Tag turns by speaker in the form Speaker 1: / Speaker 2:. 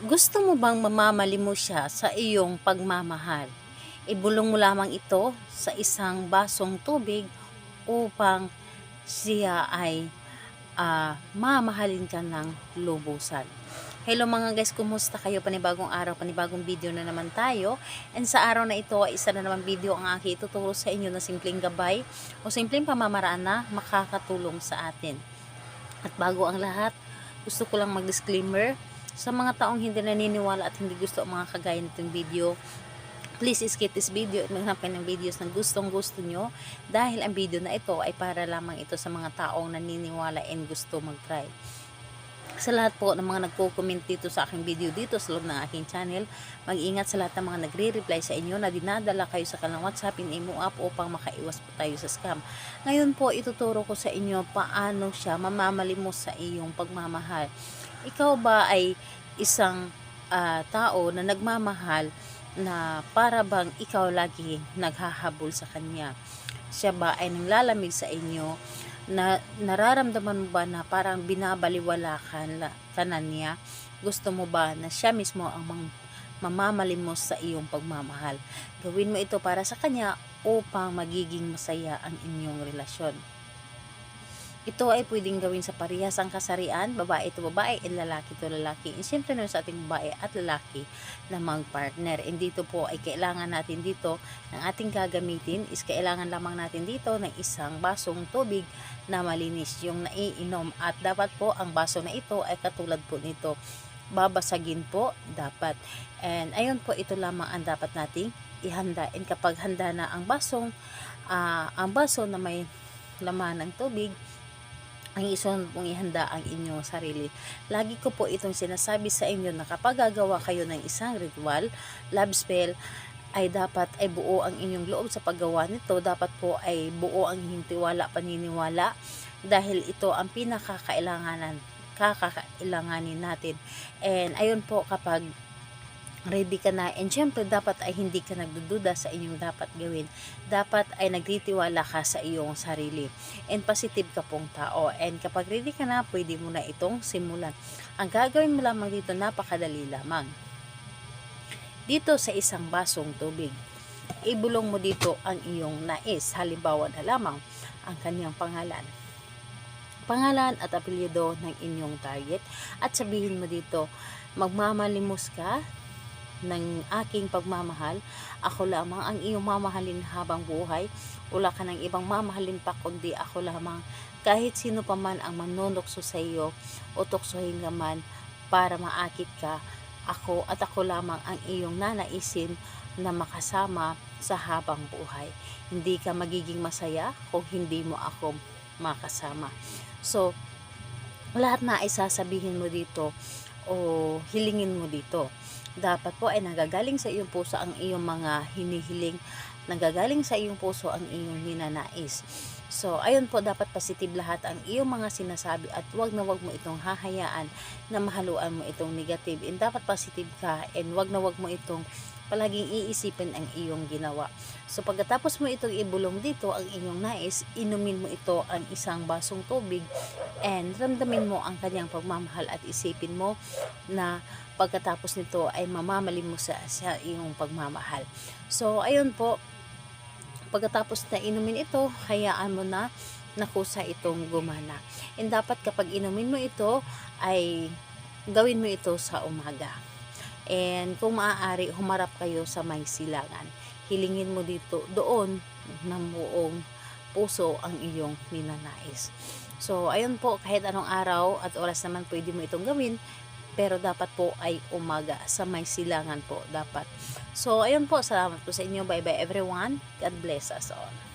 Speaker 1: Gusto mo bang mamamalimos siya sa iyong pagmamahal? Ibulong mo lamang ito sa isang basong tubig upang siya ay mamahalin ka ng lubusan. Hello mga guys, kumusta kayo? Panibagong araw, panibagong video na naman tayo. And sa araw na ito, isa na naman video ang aking ituturo sa inyo na simpleng gabay o simpleng pamamaraan na makakatulong sa atin. At bago ang lahat, gusto ko lang mag-disclaimer sa mga taong hindi naniniwala at hindi gusto ang mga kagaya nitong video. Please skip this video at maghanap kayo ng videos na gustong gusto nyo dahil ang video na ito ay para lamang ito sa mga taong naniniwala and gusto mag-try. Sa lahat po ng mga nagko-comment dito sa aking video dito sa loob ng aking channel, mag-ingat sa lahat ng mga nagre-reply sa inyo na dinadala kayo sa kanilang WhatsApp in Imo app upang makaiwas po tayo sa scam. Ngayon po, ituturo ko sa inyo paano siya mamamalimos sa iyong pagmamahal. Ikaw ba ay isang tao na nagmamahal na para bang ikaw lagi naghahabol sa kanya? Siya ba ay nanglalamig sa inyo? Na nararamdaman mo ba na parang binabaliwala ka na niya? Gusto mo ba na siya mismo ang mamamalimos sa iyong pagmamahal? Gawin mo ito para sa kanya upang magiging masaya ang inyong relasyon. Ito ay pwedeng gawin sa parehasang kasarian, babae to babae, and lalaki to lalaki. And siyempre naman sa ating babae at lalaki na mag-partner. And dito po ay kailangan natin dito, ng ating gagamitin is kailangan lamang natin dito ng isang basong tubig na malinis yung naiinom. At dapat po ang baso na ito ay katulad po nito. Babasagin po dapat. And ayun po, ito lamang ang dapat nating ihanda. And kapag handa na ang baso na may laman ng tubig, ang isunod pong ihanda ang inyong sarili. Lagi ko po itong sinasabi sa inyo na kapag gagawa kayo ng isang ritual, love spell, ay dapat ay buo ang inyong loob sa paggawa nito. Dapat po ay buo ang inyong tiwala, paniniwala, dahil ito ang kakailanganin natin. And ayun po, kapag ready ka na, and syempre dapat ay hindi ka nagdududa sa inyong dapat gawin. Dapat ay nagtitiwala ka sa iyong sarili and positive ka pong tao. And kapag ready ka na, pwede mo na itong simulan. Ang gagawin mo lamang dito, napakadali lamang. Dito sa isang basong tubig, ibulong mo dito ang iyong nais. Halimbawa na lamang ang kanyang pangalan at apelyido ng inyong target, at sabihin mo dito, magmamalimos ka ng aking pagmamahal. Ako lamang ang iyong mamahalin habang buhay. Wala ka ng ibang mamahalin pa kundi ako lamang. Kahit sino pa man ang manunukso sa iyo o tuksohin ka man para maakit ka, ako at ako lamang ang iyong nanaisin na makasama sa habang buhay. Hindi ka magiging masaya kung hindi mo ako makasama. So, lahat na ay sasabihin mo dito o hilingin mo dito. Dapat po ay nagagaling sa iyong puso ang iyong mga hinihiling, nagagaling sa iyong puso ang iyong ninanais. So, ayun po, dapat positive lahat ang iyong mga sinasabi at wag na wag mo itong hahayaan na mahaluan mo itong negative. And dapat positive ka, and wag na wag mo itong palaging iisipin ang iyong ginawa. So pagkatapos mo itong ibulong dito ang inyong nais, inumin mo ito ang isang basong tubig and ramdamin mo ang kanyang pagmamahal at isipin mo na pagkatapos nito ay mamamalim mo sa iyong pagmamahal. So ayun po, pagkatapos na inumin ito, hayaan mo na nakusa itong gumana. And dapat kapag inumin mo ito ay gawin mo ito sa umaga. And kung maaari, humarap kayo sa may silangan. Hilingin mo dito, doon ng buong puso ang iyong ninanais. So, ayun po, kahit anong araw at oras naman pwede mo itong gawin, pero dapat po ay umaga sa may silangan po dapat. So, ayun po, salamat po sa inyo. Bye bye everyone. God bless us all.